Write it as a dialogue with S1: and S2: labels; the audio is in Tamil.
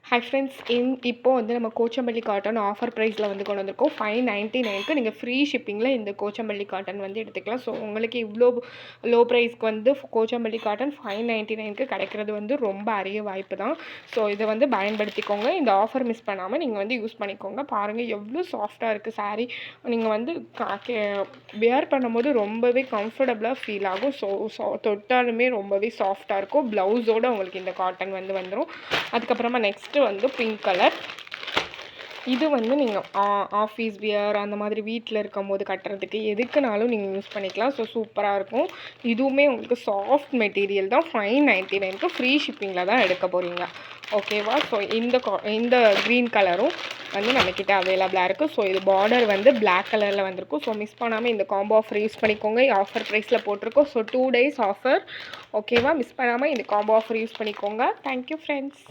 S1: ஹாய் ஃப்ரெண்ட்ஸ், இப்போ வந்து நம்ம கோச்சம்பள்ளி காட்டன் ஆஃபர் ப்ரைஸில் வந்து கொண்டு வந்திருக்கோம். 599க்கு நீங்கள் ஃப்ரீ ஷிப்பிங்கில் இந்த கோச்சம்பள்ளி காட்டன் வந்து எடுத்துக்கலாம். ஸோ உங்களுக்கு இவ்வளோ லோ ப்ரைஸ்க்கு வந்து கோச்சம்பள்ளி காட்டன் 599க்கு கிடைக்கிறது வந்து ரொம்ப அரிய வாய்ப்பு தான். ஸோ இதை வந்து பயன்படுத்திக்கோங்க. இந்த ஆஃபர் மிஸ் பண்ணாமல் நீங்கள் வந்து யூஸ் பண்ணிக்கோங்க. பாருங்கள் எவ்வளோ சாஃப்டாக இருக்குது சாரீ. நீங்கள் வந்து வியர் பண்ணும்போது ரொம்பவே கம்ஃபர்டபுளாக ஃபீல் ஆகும். தொட்டாலுமே ரொம்பவே சாஃப்டாக இருக்கும். ப்ளவுஸோடு உங்களுக்கு இந்த காட்டன் வந்து வந்துடும். அதுக்கப்புறமா நெக்ஸ்ட்டு வந்து பிங்க் கலர். இது வந்து நீங்கள் ஆஃபீஸ் வியர் அந்த மாதிரி வீட்டில் இருக்கும்போது கட்டுறதுக்கு எதுக்குனாலும் நீங்கள் யூஸ் பண்ணிக்கலாம். ஸோ சூப்பராக இருக்கும். இதுவுமே உங்களுக்கு சாஃப்ட் மெட்டீரியல் தான். 599க்கு ஃப்ரீ ஷிப்பிங்கில் தான் எடுக்க போகிறீங்க. ஓகேவா? ஸோ இந்த க்ரீன் கலரும் வந்து நம்மக்கிட்ட அவைலபிளாக இருக்குது. ஸோ இது பார்டர் வந்து பிளாக் கலரில் வந்திருக்கும். ஸோ மிஸ் பண்ணாமல் இந்த காம்போ ஆஃபர் யூஸ் பண்ணிக்கோங்க. ஆஃபர் ப்ரைஸில் போட்டிருக்கோம். So 2 days offer. ஓகேவா? மிஸ் பண்ணாமல் இந்த காம்போ ஆஃபர் யூஸ் பண்ணிக்கோங்க. Thank you friends.